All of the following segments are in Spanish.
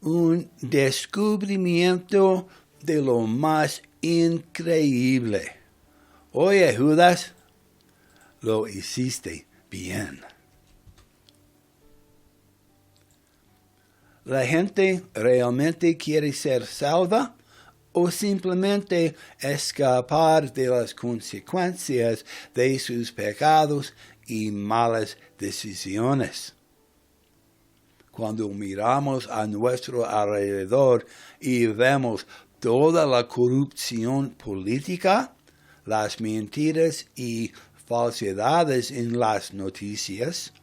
un descubrimiento de lo más increíble. Oye, Judas, lo hiciste bien. ¿La gente realmente quiere ser salva o simplemente escapar de las consecuencias de sus pecados y malas decisiones? Cuando miramos a nuestro alrededor y vemos toda la corrupción política, las mentiras y falsedades en las noticias,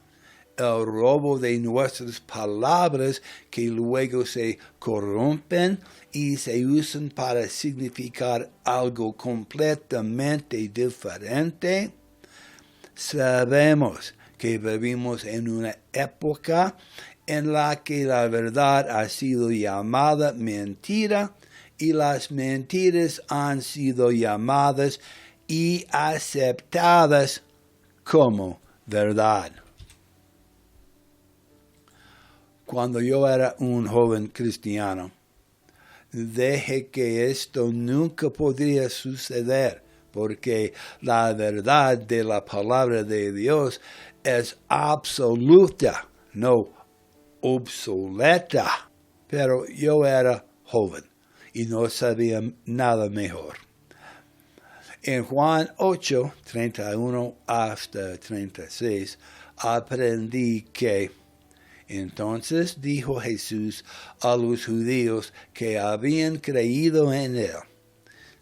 el robo de nuestras palabras que luego se corrompen y se usan para significar algo completamente diferente, sabemos que vivimos en una época en la que la verdad ha sido llamada mentira y las mentiras han sido llamadas y aceptadas como verdad. Cuando yo era un joven cristiano, dije que esto nunca podría suceder porque la verdad de la palabra de Dios es absoluta, no obsoleta. Pero yo era joven y no sabía nada mejor. En Juan 8, 31 hasta 36, aprendí que entonces dijo Jesús a los judíos que habían creído en él: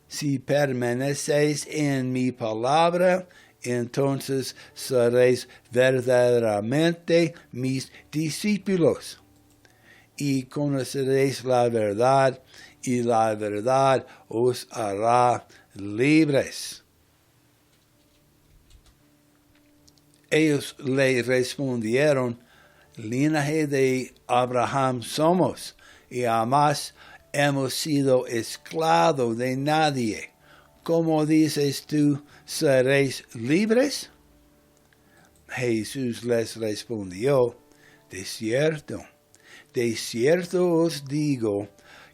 si permanecéis en mi palabra, entonces seréis verdaderamente mis discípulos, y conoceréis la verdad, y la verdad os hará libres. Ellos le respondieron: linaje de Abraham somos, y jamás hemos sido esclavos de nadie. ¿Cómo dices tú, seréis libres? Jesús les respondió: de cierto os digo,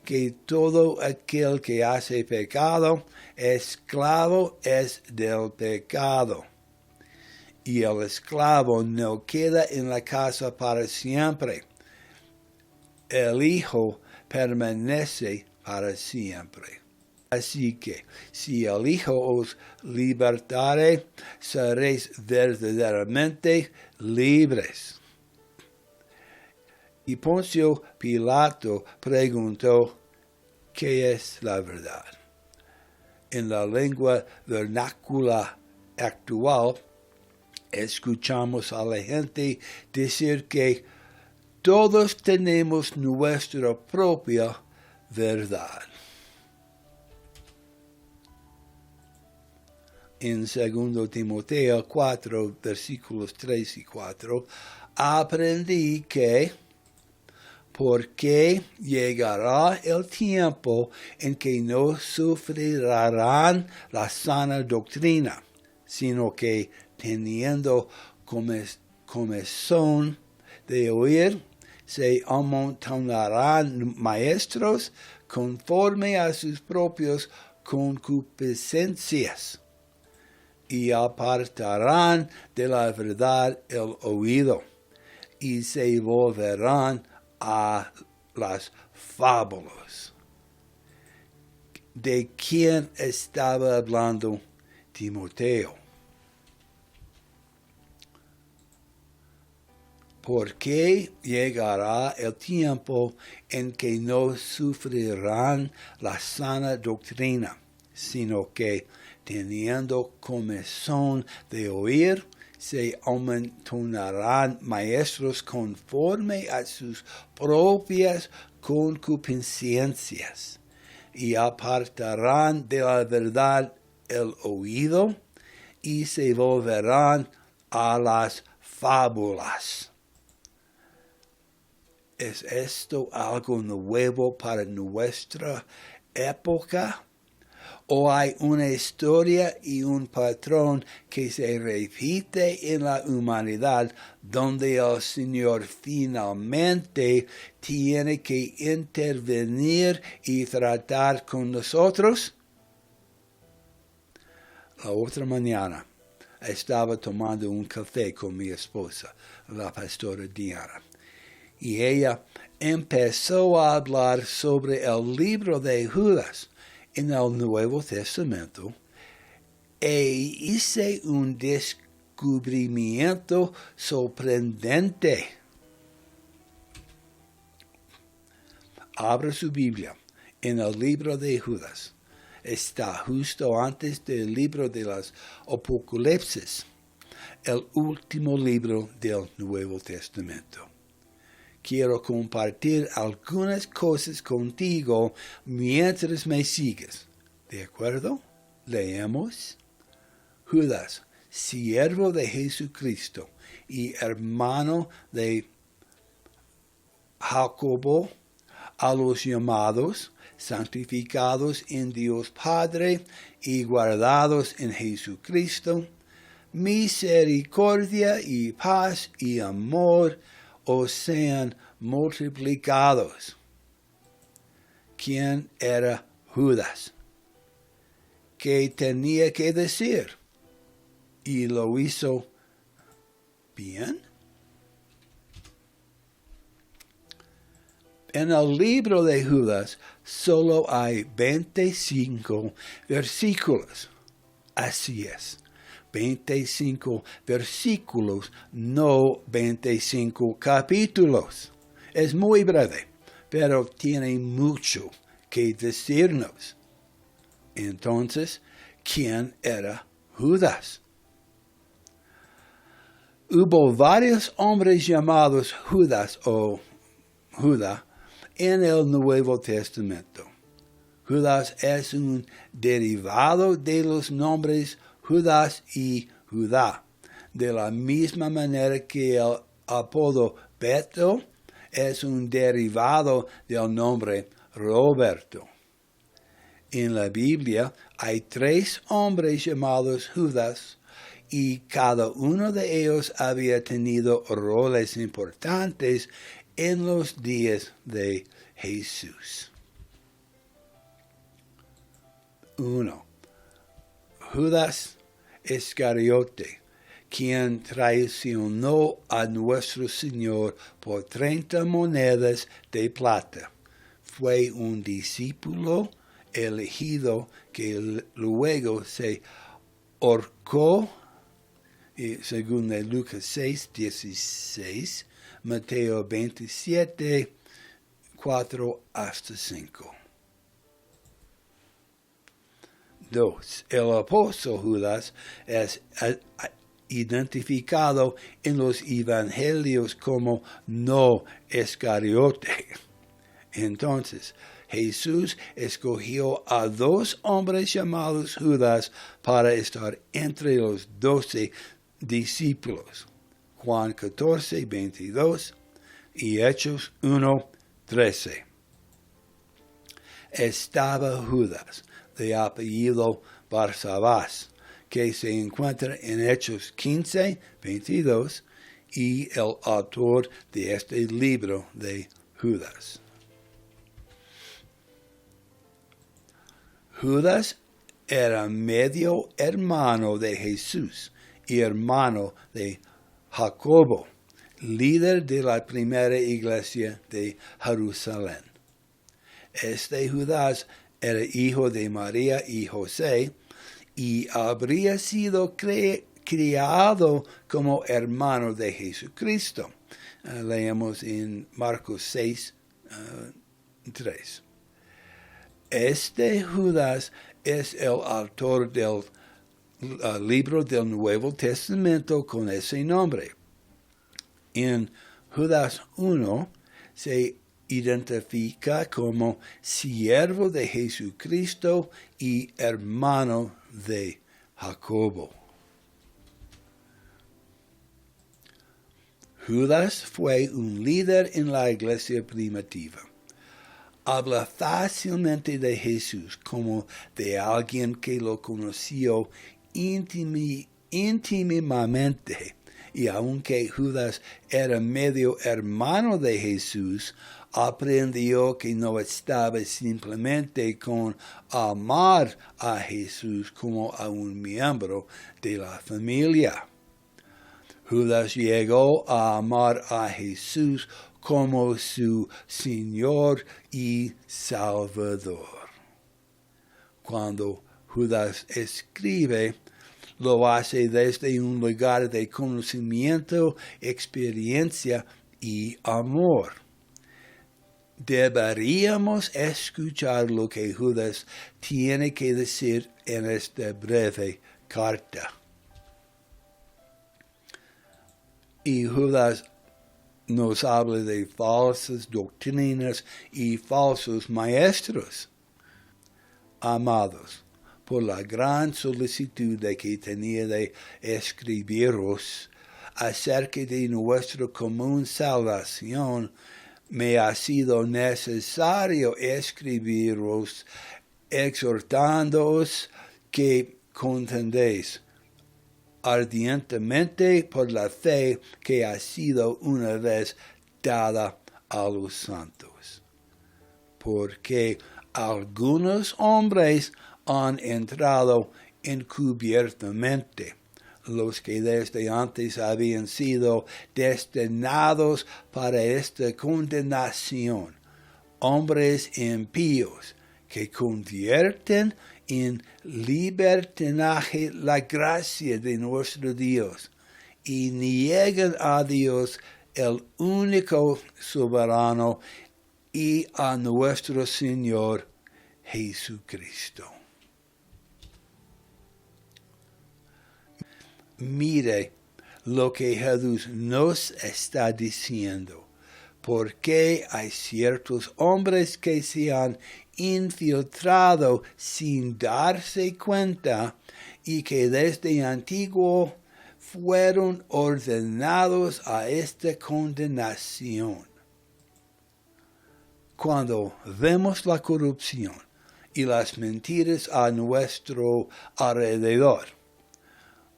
que todo aquel que hace pecado, esclavo es del pecado. Y el esclavo no queda en la casa para siempre. El Hijo permanece para siempre. Así que, si el Hijo os libertare, seréis verdaderamente libres. Y Poncio Pilato preguntó: ¿qué es la verdad? En la lengua vernácula actual, escuchamos a la gente decir que todos tenemos nuestra propia verdad. En 2 Timoteo 4, versículos 3 y 4, aprendí que porque llegará el tiempo en que no sufrirán la sana doctrina, sino que teniendo comezón de oír, se amontonarán maestros conforme a sus propios concupiscencias, y apartarán de la verdad el oído, y se volverán a las fábulas. ¿De quién estaba hablando Timoteo? Porque llegará el tiempo en que no sufrirán la sana doctrina, sino que, teniendo comezón de oír, se amontonarán maestros conforme a sus propias concupiscencias, y apartarán de la verdad el oído, y se volverán a las fábulas. ¿Es esto algo nuevo para nuestra época? ¿O hay una historia y un patrón que se repite en la humanidad donde el Señor finalmente tiene que intervenir y tratar con nosotros? La otra mañana estaba tomando un café con mi esposa, la pastora Diana, y ella empezó a hablar sobre el libro de Judas en el Nuevo Testamento, e hice un descubrimiento sorprendente. Abra su Biblia en el libro de Judas. Está justo antes del libro de las Apocalipsis, el último libro del Nuevo Testamento. Quiero compartir algunas cosas contigo mientras me sigues. ¿De acuerdo? Leemos. Judas, siervo de Jesucristo y hermano de Jacobo, a los llamados, santificados en Dios Padre y guardados en Jesucristo, misericordia y paz y amor os sean multiplicados. ¿Quién era Judas? ¿Qué tenía que decir? ¿Y lo hizo bien? En el libro de Judas solo hay 25 versículos. Así es. 25 versículos, no 25 capítulos. Es muy breve, pero tiene mucho que decirnos. Entonces, ¿quién era Judas? Hubo varios hombres llamados Judas o Judá en el Nuevo Testamento. Judas es un derivado de los nombres Judas y Judá, de la misma manera que el apodo Beto es un derivado del nombre Roberto. En la Biblia hay 3 hombres llamados Judas y cada uno de ellos había tenido roles importantes en los días de Jesús. 1. Judas Iscariote, quien traicionó a nuestro Señor por 30 monedas de plata. Fue un discípulo elegido que luego se ahorcó, según Lucas 6:16, Mateo 27, 4 hasta 5. 2. El apóstol Judas es identificado en los evangelios como no Iscariote. Entonces, Jesús escogió a 2 hombres llamados Judas para estar entre los 12 discípulos. Juan 14, 22 y Hechos 1, 13. Estaba Judas, de apellido Barsabás, que se encuentra en Hechos 15, 22, y el autor de este libro de Judas. Judas era medio hermano de Jesús y hermano de Jacobo, líder de la primera iglesia de Jerusalén. Este Judas era hijo de María y José y habría sido criado como hermano de Jesucristo. Leemos en Marcos 6, 3. Este Judas es el autor del libro del Nuevo Testamento con ese nombre. En Judas 1 se identifica como siervo de Jesucristo y hermano de Jacobo. Judas fue un líder en la iglesia primitiva. habla fácilmente de Jesús como de alguien que lo conoció íntimamente. Y aunque Judas era medio hermano de Jesús, aprendió que no estaba simplemente con amar a Jesús como a un miembro de la familia. Judas llegó a amar a Jesús como su Señor y Salvador. Cuando Judas escribe, lo hace desde un lugar de conocimiento, experiencia y amor. Deberíamos escuchar lo que Judas tiene que decir en esta breve carta. Y Judas nos habla de falsas doctrinas y falsos maestros. Amados, por la gran solicitud de que tenía de escribiros acerca de nuestra común salvación, me ha sido necesario escribiros exhortándoos que contendéis ardientemente por la fe que ha sido una vez dada a los santos. Porque algunos hombres han entrado encubiertamente, los que desde antes habían sido destinados para esta condenación, hombres impíos que convierten en libertinaje la gracia de nuestro Dios y niegan a Dios el único soberano y a nuestro Señor Jesucristo. Mire lo que Jesús nos está diciendo, porque hay ciertos hombres que se han infiltrado sin darse cuenta y que desde antiguo fueron ordenados a esta condenación. Cuando vemos la corrupción y las mentiras a nuestro alrededor,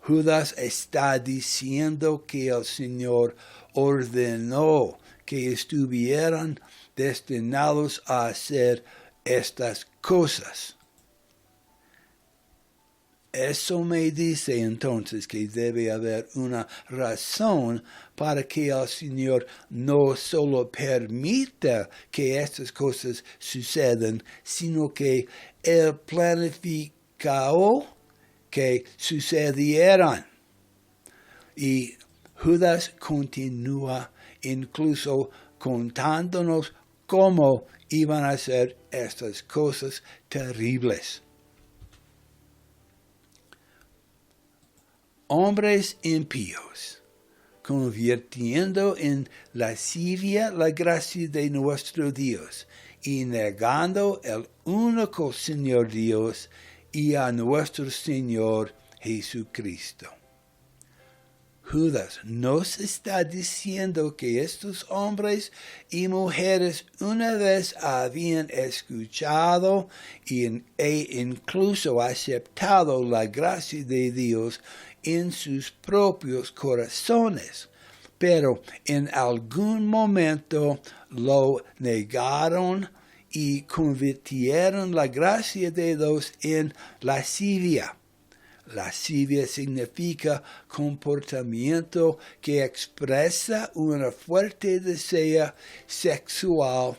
Judas está diciendo que el Señor ordenó que estuvieran destinados a hacer estas cosas. Eso me dice entonces que debe haber una razón para que el Señor no solo permita que estas cosas sucedan, sino que Él planificó que sucedieran. Y Judas continúa incluso contándonos cómo iban a ser estas cosas terribles. Hombres impíos, convirtiendo en lascivia la gracia de nuestro Dios y negando el único Señor Dios y a nuestro Señor Jesucristo. Judas nos está diciendo que estos hombres y mujeres una vez habían escuchado e incluso aceptado la gracia de Dios en sus propios corazones, pero en algún momento lo negaron y convirtieron la gracia de Dios en lascivia. Lascivia significa comportamiento que expresa una fuerte deseo sexual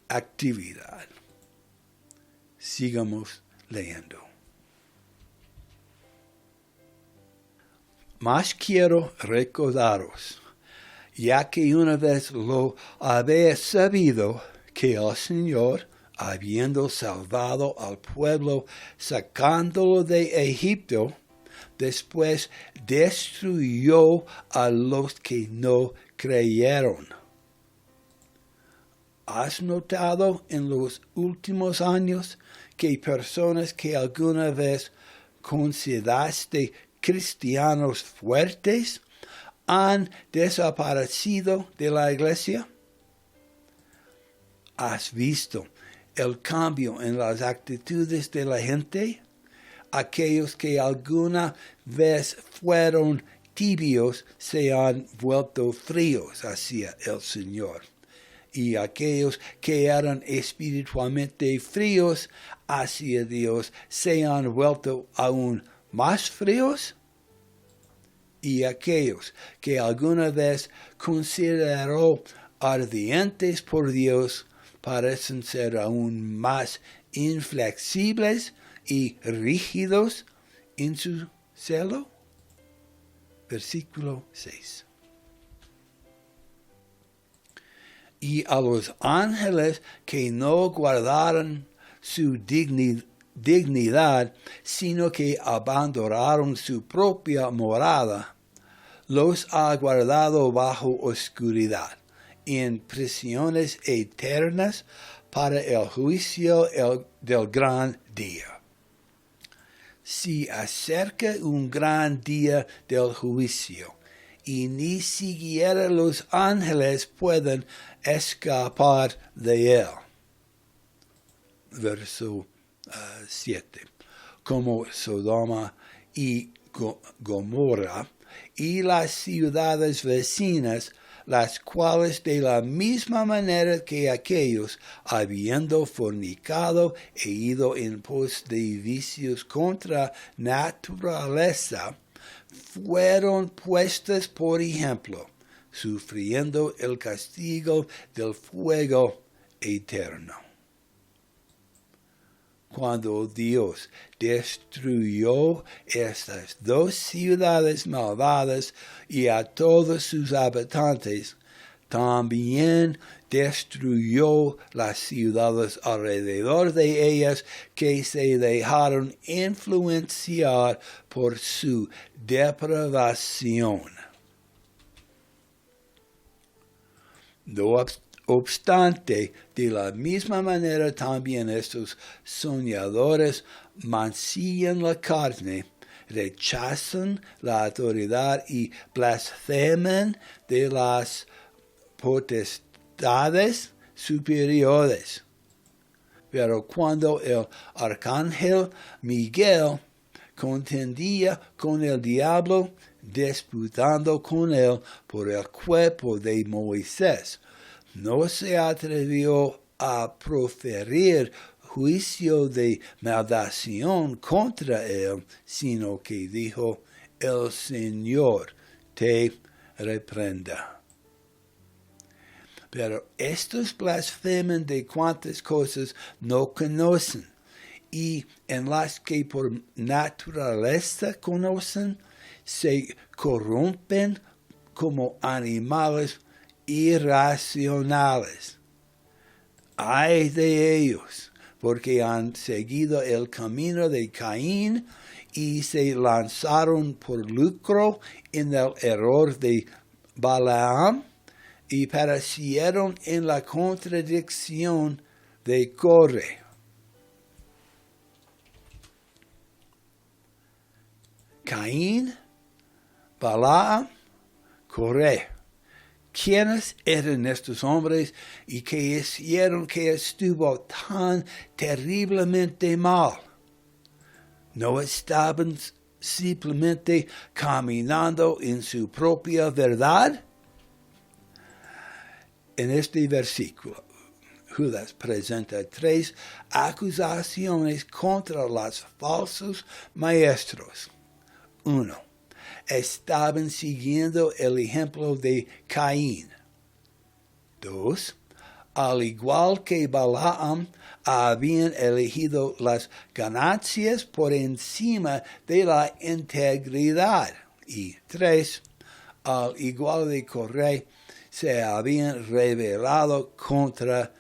actividad. Sigamos leyendo. Mas quiero recordaros, ya que una vez lo habéis sabido, que el Señor, habiendo salvado al pueblo, sacándolo de Egipto, después destruyó a los que no creyeron. ¿Has notado en los últimos años que personas que alguna vez consideraste cristianos fuertes han desaparecido de la iglesia? ¿Has visto el cambio en las actitudes de la gente? Aquellos que alguna vez fueron tibios se han vuelto fríos hacia el Señor. Y aquellos que eran espiritualmente fríos hacia Dios se han vuelto aún más fríos. Y aquellos que alguna vez consideró ardientes por Dios parecen ser aún más inflexibles y rígidos en su celo. Versículo 6. Y a los ángeles que no guardaron su dignidad, sino que abandonaron su propia morada, los ha guardado bajo oscuridad, en prisiones eternas para el juicio del gran día. Se acerca un gran día del juicio, y ni siquiera los ángeles pueden escapar de él. Verso 7. Como Sodoma y Gomorra y las ciudades vecinas, las cuales de la misma manera que aquellos, habiendo fornicado e ido en pos de vicios contra naturaleza, fueron puestas por ejemplo, sufriendo el castigo del fuego eterno. Cuando Dios destruyó estas dos ciudades malvadas y a todos sus habitantes, también destruyó las ciudades alrededor de ellas que se dejaron influenciar por su depravación. No obstante, de la misma manera también estos soñadores mancillan la carne, rechazan la autoridad y blasfeman de las potestades superiores. Pero cuando el arcángel Miguel contendía con el diablo, disputando con él por el cuerpo de Moisés, no se atrevió a proferir juicio de maldición contra él, sino que dijo: el Señor te reprenda. Pero estos blasfeman de cuantas cosas no conocen, y en las que por naturaleza conocen, se corrompen como animales irracionales. Ay de ellos, porque han seguido el camino de Caín y se lanzaron por lucro en el error de Balaam y perecieron en la contradicción de Coré. Caín, Balaam, Coré. ¿Quiénes eran estos hombres y qué hicieron que estuvo tan terriblemente mal? ¿No estaban simplemente caminando en su propia verdad? En este versículo, Judas presenta 3 acusaciones contra los falsos maestros. 1. Estaban siguiendo el ejemplo de Caín. 2. Al igual que Balaam, habían elegido las ganancias por encima de la integridad. Y 3. Al igual de Coré, se habían rebelado contra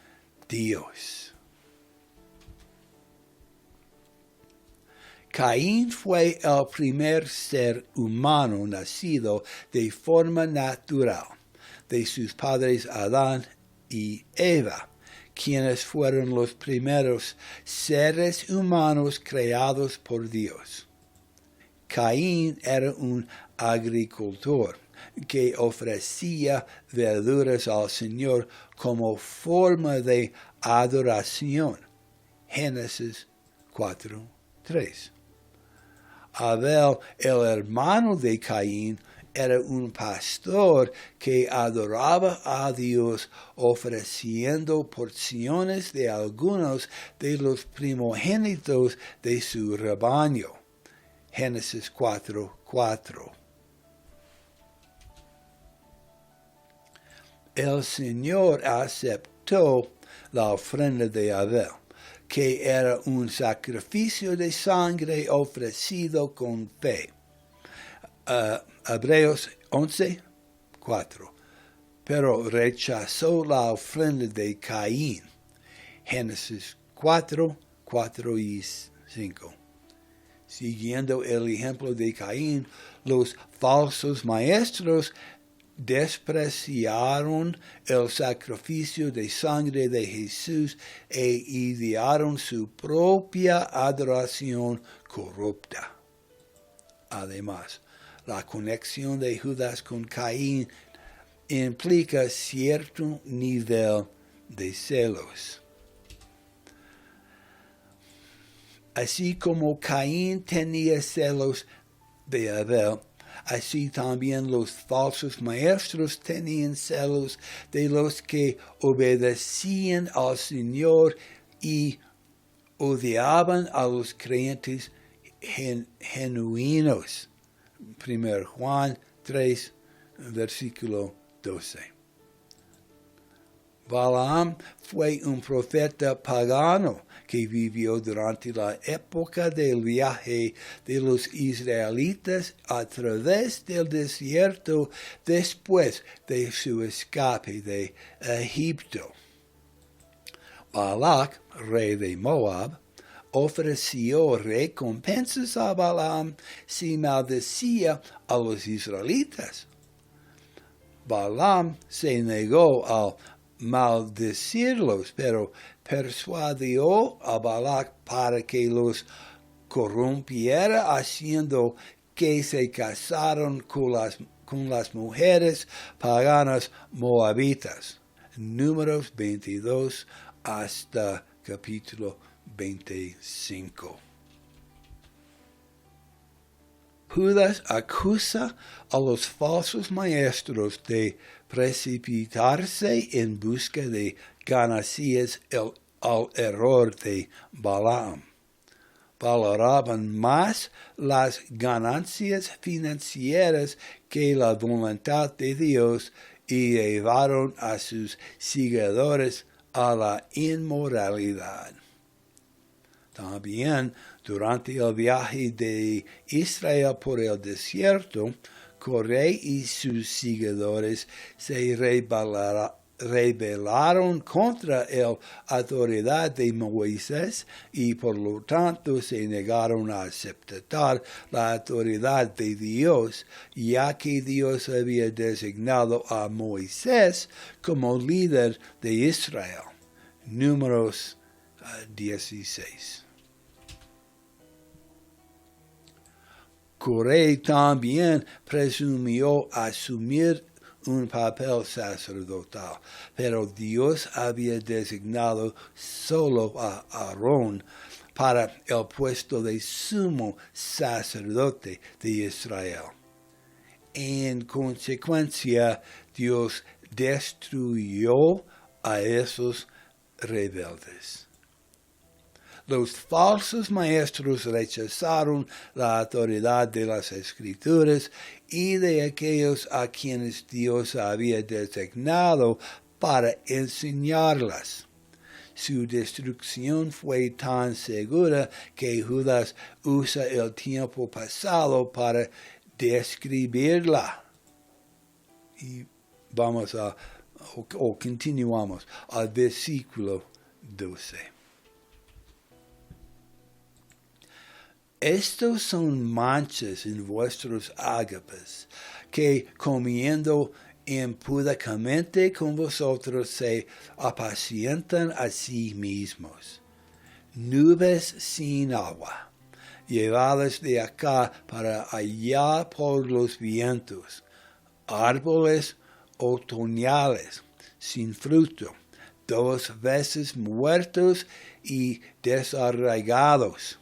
Dios. Caín fue el primer ser humano nacido de forma natural de sus padres Adán y Eva, quienes fueron los primeros seres humanos creados por Dios. Caín era un agricultor, que ofrecía verduras al Señor como forma de adoración. Génesis 4:3. Abel, el hermano de Caín, era un pastor que adoraba a Dios ofreciendo porciones de algunos de los primogénitos de su rebaño. Génesis 4:4. El Señor aceptó la ofrenda de Abel, que era un sacrificio de sangre ofrecido con fe. Hebreos 11:4. Pero rechazó la ofrenda de Caín. Génesis 4:4 y 5. Siguiendo el ejemplo de Caín, los falsos maestros despreciaron el sacrificio de sangre de Jesús e idearon su propia adoración corrupta. Además, la conexión de Judas con Caín implica cierto nivel de celos. Así como Caín tenía celos de Abel, así también los falsos maestros tenían celos de los que obedecían al Señor y odiaban a los creyentes genuinos. 1 Juan 3, versículo 12. Balaam fue un profeta pagano que vivió durante la época del viaje de los israelitas a través del desierto después de su escape de Egipto. Balac, rey de Moab, ofreció recompensas a Balaam si maldecía a los israelitas. Balaam se negó a maldecirlos, pero persuadió a Balac para que los corrompiera haciendo que se casaron con las mujeres paganas moabitas. Números 22 hasta capítulo 25. Judas acusa a los falsos maestros de precipitarse en busca de ganancias al error de Balaam. Valoraban más las ganancias financieras que la voluntad de Dios y llevaron a sus seguidores a la inmoralidad. También, durante el viaje de Israel por el desierto, Coré y sus seguidores se rebelaron contra la autoridad de Moisés y por lo tanto se negaron a aceptar la autoridad de Dios, ya que Dios había designado a Moisés como líder de Israel. Números 16. Coré también presumió asumir un papel sacerdotal, pero Dios había designado solo a Aarón para el puesto de sumo sacerdote de Israel. En consecuencia, Dios destruyó a esos rebeldes. Los falsos maestros rechazaron la autoridad de las Escrituras y de aquellos a quienes Dios había designado para enseñarlas. Su destrucción fue tan segura que Judas usa el tiempo pasado para describirla. Y continuamos al versículo 12. Estos son manchas en vuestros ágapes, que comiendo impúdicamente con vosotros se apacientan a sí mismos. Nubes sin agua, llevadas de acá para allá por los vientos. árboles otoñales sin fruto, 2 veces muertos y desarraigados.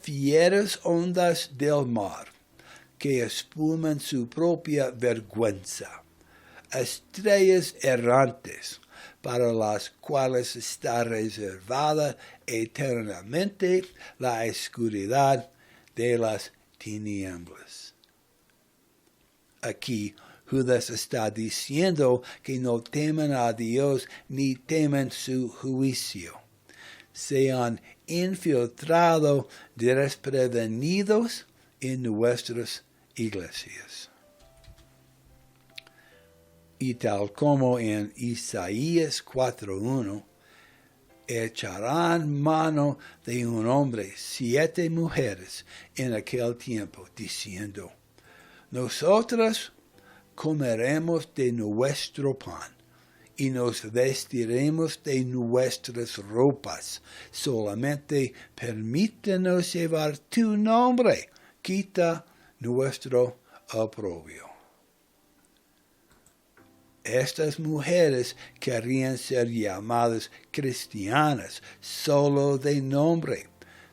Fieras ondas del mar, que espuman su propia vergüenza. Estrellas errantes, para las cuales está reservada eternamente la oscuridad de las tinieblas. Aquí Judas está diciendo que no temen a Dios ni temen su juicio. Se han infiltrado desprevenidos en nuestras iglesias. Y tal como en Isaías 4:1, echarán mano de un hombre 7 mujeres en aquel tiempo, diciendo, nosotras comeremos de nuestro pan y nos vestiremos de nuestras ropas. Solamente permítenos llevar tu nombre. Quita nuestro oprobio. Estas mujeres querían ser llamadas cristianas solo de nombre,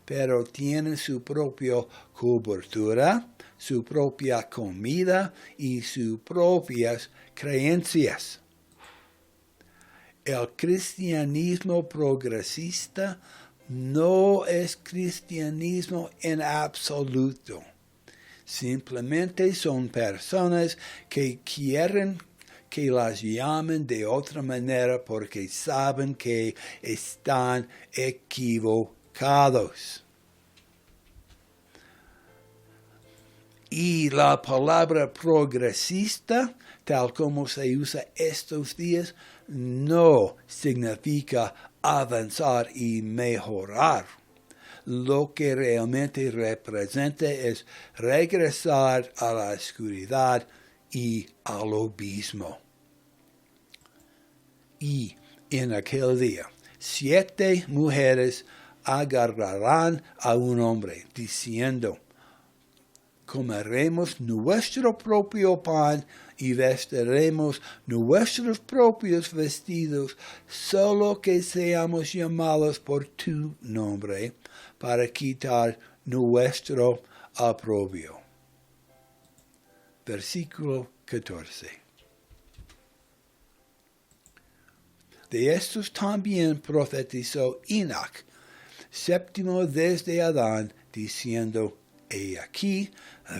pero tienen su propia cobertura, su propia comida y sus propias creencias. El cristianismo progresista no es cristianismo en absoluto. Simplemente son personas que quieren que las llamen de otra manera porque saben que están equivocados. Y la palabra progresista, tal como se usa estos días, no significa avanzar y mejorar. Lo que realmente representa es regresar a la oscuridad y al abismo. Y en aquel día, 7 mujeres agarrarán a un hombre, diciendo, comeremos nuestro propio pan y vestiremos nuestros propios vestidos, solo que seamos llamados por tu nombre, para quitar nuestro oprobio. Versículo 14. De estos también profetizó Enoc, 7º desde Adán, diciendo, he aquí,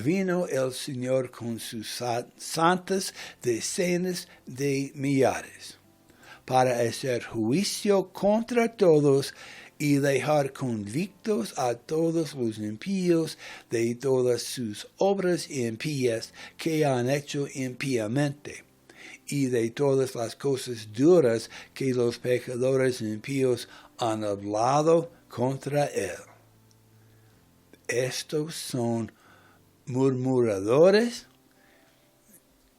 vino el Señor con sus santas decenas de millares, para hacer juicio contra todos y dejar convictos a todos los impíos de todas sus obras impías que han hecho impíamente, y de todas las cosas duras que los pecadores impíos han hablado contra él. Estos son murmuradores,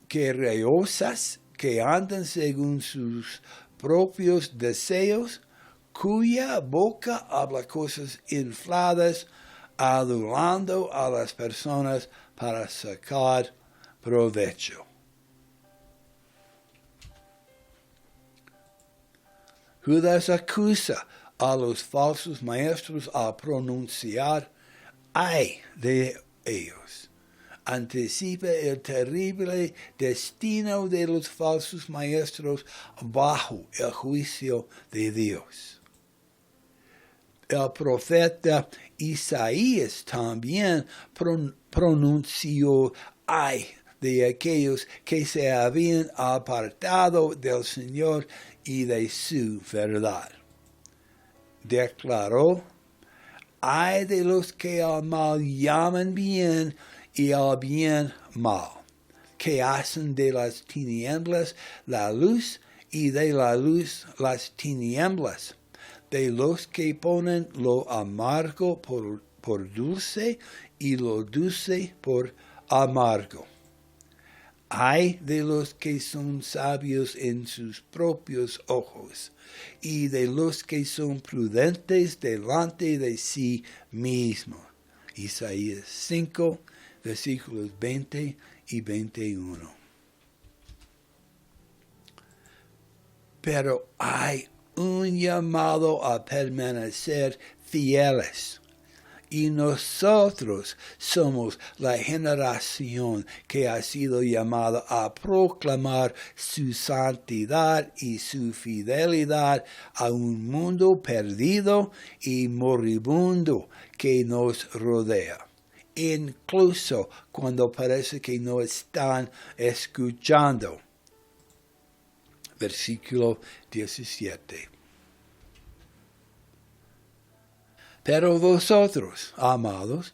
querellosas, que andan según sus propios deseos, cuya boca habla cosas infladas, adulando a las personas para sacar provecho. Judas acusa a los falsos maestros a pronunciar ay de ellos. Anticipa el terrible destino de los falsos maestros bajo el juicio de Dios. El profeta Isaías también pronunció ay de aquellos que se habían apartado del Señor y de su verdad. Declaró, ay de los que al mal llaman bien y al bien mal, que hacen de las tinieblas la luz y de la luz las tinieblas, de los que ponen lo amargo por dulce y lo dulce por amargo. Ay de los que son sabios en sus propios ojos, y de los que son prudentes delante de sí mismos. Isaías 5, versículos 20 y 21. Pero hay un llamado a permanecer fieles. Y nosotros somos la generación que ha sido llamada a proclamar su santidad y su fidelidad a un mundo perdido y moribundo que nos rodea, incluso cuando parece que no están escuchando. Versículo 17. Pero vosotros, amados,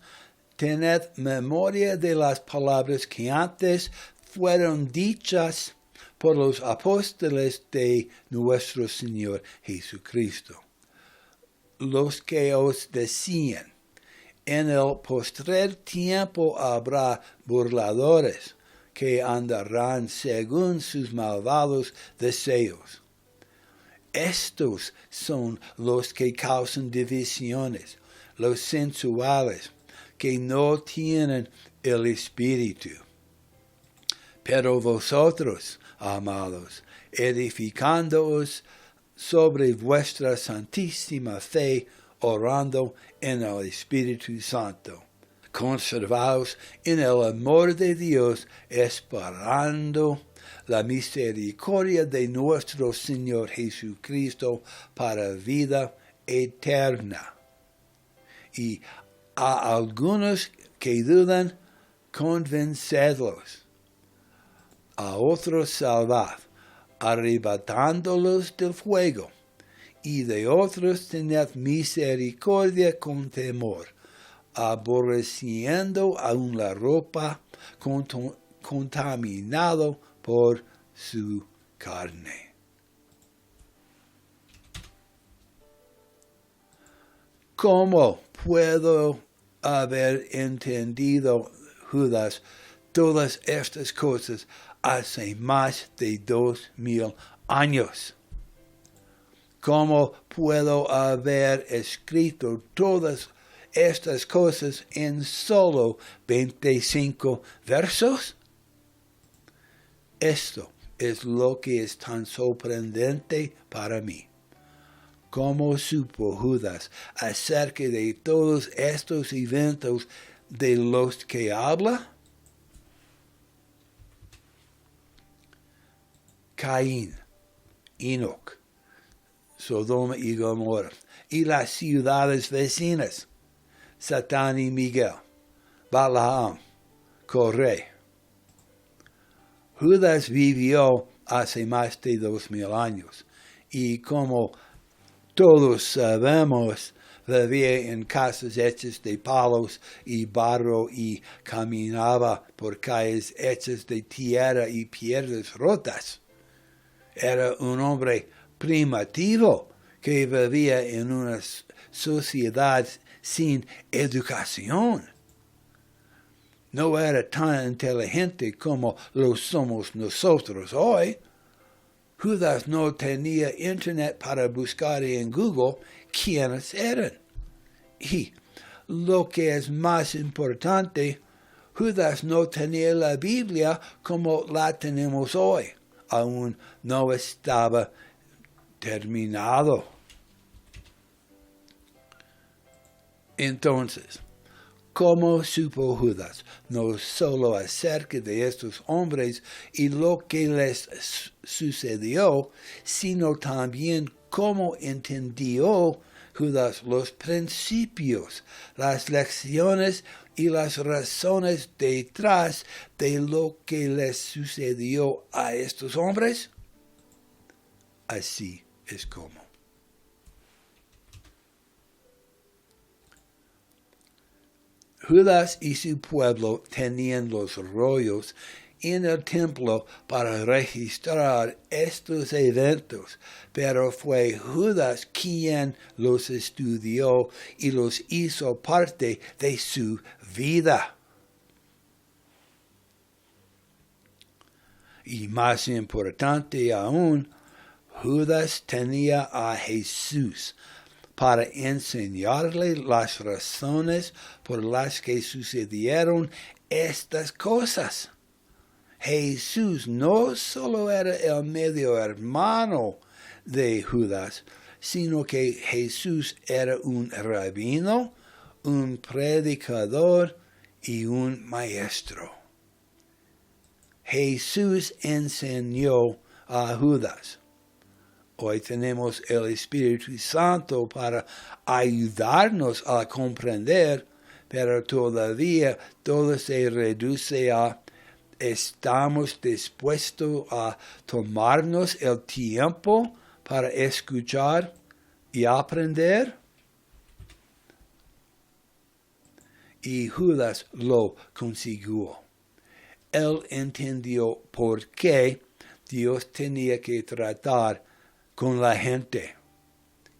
tened memoria de las palabras que antes fueron dichas por los apóstoles de nuestro Señor Jesucristo, los que os decían: en el postrer tiempo habrá burladores que andarán según sus malvados deseos. Estos son los que causan divisiones, los sensuales, que no tienen el Espíritu. Pero vosotros, amados, edificándoos sobre vuestra santísima fe, orando en el Espíritu Santo, conservaos en el amor de Dios, esperando la misericordia de nuestro Señor Jesucristo para vida eterna. Y a algunos que dudan, convencedlos. A otros salvad, arrebatándolos del fuego. Y de otros tened misericordia con temor, aborreciendo aún la ropa contaminado por su carne. ¿Cómo puedo haber entendido, Judas, todas estas cosas hace más de 2000 años? ¿Cómo puedo haber escrito todas estas cosas en solo 25 versos? Esto es lo que es tan sorprendente para mí. ¿Cómo supo Judas acerca de todos estos eventos de los que habla? Caín, Enoc, Sodoma y Gomorra, y las ciudades vecinas, Satán y Miguel, Balaam, Coré. Judas vivió hace más de 2000 años, y como todos sabemos, vivía en casas hechas de palos y barro y caminaba por calles hechas de tierra y piedras rotas. Era un hombre primitivo que vivía en una sociedad sin educación. No era tan inteligente como lo somos nosotros hoy. Judas no tenía internet para buscar en Google quiénes eran. Y lo que es más importante, Judas no tenía la Biblia como la tenemos hoy. Aún no estaba terminado. Entonces, ¿cómo supo Judas no solo acerca de estos hombres y lo que les sucedió, sino también cómo entendió Judas los principios, las lecciones y las razones detrás de lo que les sucedió a estos hombres? Así es como. Judas y su pueblo tenían los rollos en el templo para registrar estos eventos, pero fue Judas quien los estudió y los hizo parte de su vida. Y más importante aún, Judas tenía a Jesús para enseñarle las razones por las que sucedieron estas cosas. Jesús no solo era el medio hermano de Judas, sino que Jesús era un rabino, un predicador y un maestro. Jesús enseñó a Judas. Hoy tenemos el Espíritu Santo para ayudarnos a comprender, pero todavía todo se reduce a ¿estamos dispuestos a tomarnos el tiempo para escuchar y aprender? Y Judas lo consiguió. Él entendió por qué Dios tenía que tratar con la gente.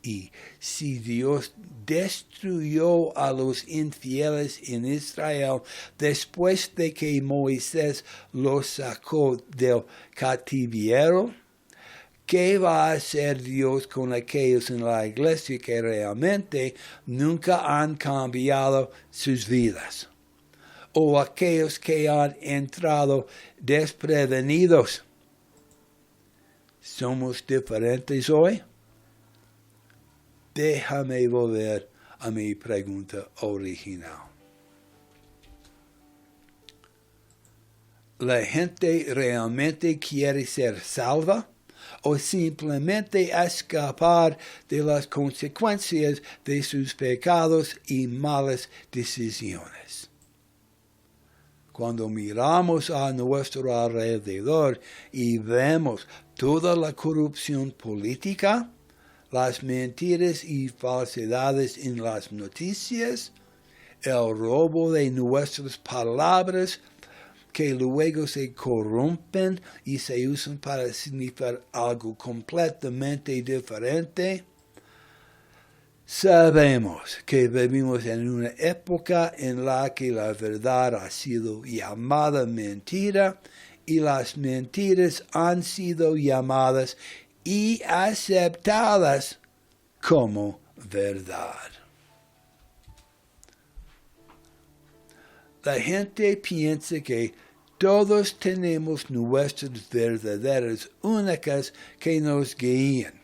Y si Dios destruyó a los infieles en Israel después de que Moisés los sacó del cautiverio, ¿qué va a hacer Dios con aquellos en la iglesia que realmente nunca han cambiado sus vidas? O aquellos que han entrado desprevenidos. ¿Somos diferentes hoy? Déjame volver a mi pregunta original. ¿La gente realmente quiere ser salva o simplemente escapar de las consecuencias de sus pecados y malas decisiones? Cuando miramos a nuestro alrededor y vemos toda la corrupción política, las mentiras y falsedades en las noticias, el robo de nuestras palabras que luego se corrompen y se usan para significar algo completamente diferente, sabemos que vivimos en una época en la que la verdad ha sido llamada mentira y las mentiras han sido llamadas y aceptadas como verdad. La gente piensa que todos tenemos nuestras verdaderas únicas que nos guían.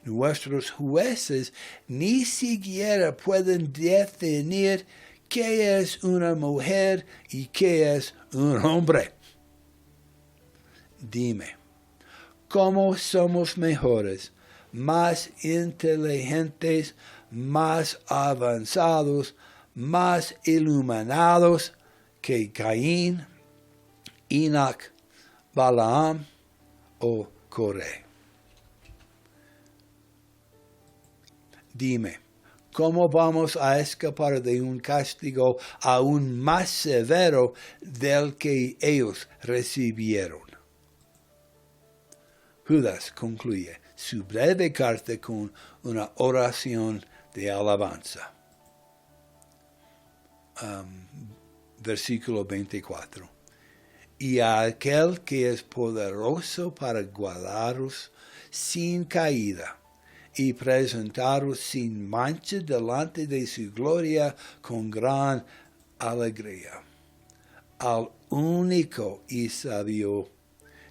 Nuestros jueces ni siquiera pueden definir qué es una mujer y qué es un hombre. Dime, ¿cómo somos mejores, más inteligentes, más avanzados, más iluminados que Caín, Enoch, Balaam o Coré? Dime, ¿cómo vamos a escapar de un castigo aún más severo del que ellos recibieron? Judas concluye su breve carta con una oración de alabanza. Versículo 24. Y a aquel que es poderoso para guardaros sin caída y presentaros sin mancha delante de su gloria con gran alegría. Al único y sabio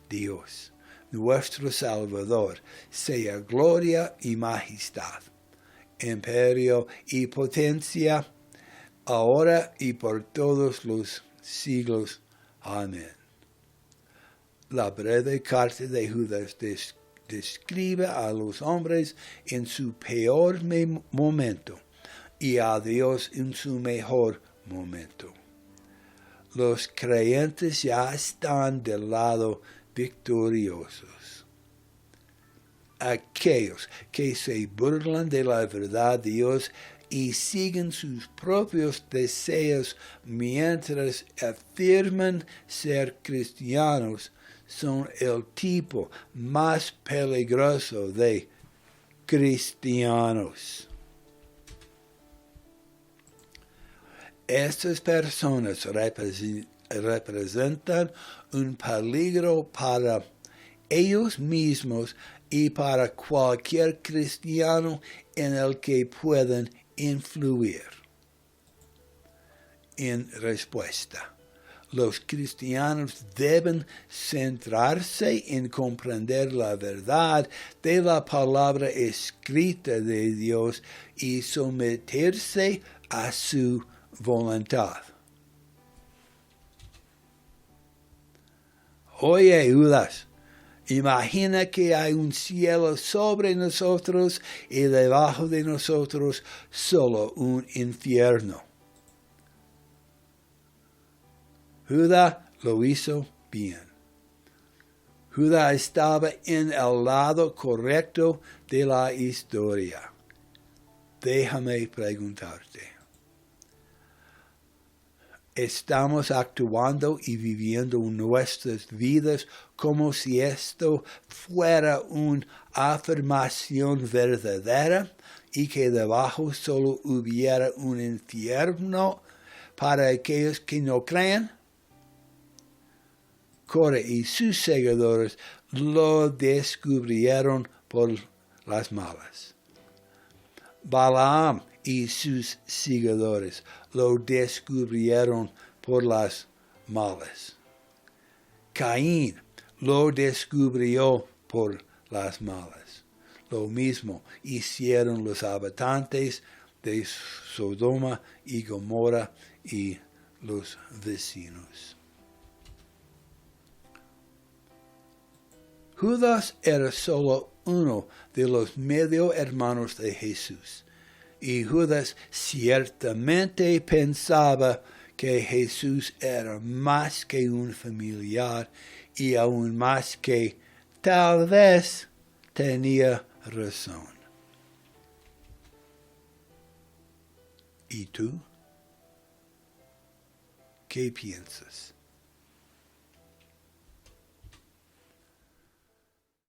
Dios, nuestro Salvador, sea gloria y majestad, imperio y potencia, ahora y por todos los siglos. Amén. La breve carta de Judas describe a los hombres en su peor momento y a Dios en su mejor momento. Los creyentes ya están del lado victoriosos. Aquellos que se burlan de la verdad de Dios y siguen sus propios deseos mientras afirman ser cristianos son el tipo más peligroso de cristianos. Estas personas representan un peligro para ellos mismos y para cualquier cristiano en el que puedan influir. En respuesta, los cristianos deben centrarse en comprender la verdad de la palabra escrita de Dios y someterse a su voluntad. Oye, Judas, imagina que hay un cielo sobre nosotros y debajo de nosotros solo un infierno. Judas lo hizo bien. Judas estaba en el lado correcto de la historia. Déjame preguntarte. ¿Estamos actuando y viviendo nuestras vidas como si esto fuera una afirmación verdadera y que debajo solo hubiera un infierno para aquellos que no creen? Coré y sus seguidores lo descubrieron por las malas. Balaam y sus seguidores lo descubrieron por las malas. Caín lo descubrió por las malas. Lo mismo hicieron los habitantes de Sodoma y Gomorra y los vecinos. Judas era solo uno de los medio hermanos de Jesús. Y Judas ciertamente pensaba que Jesús era más que un familiar y aún más que tal vez tenía razón. ¿Y tú? ¿Qué piensas?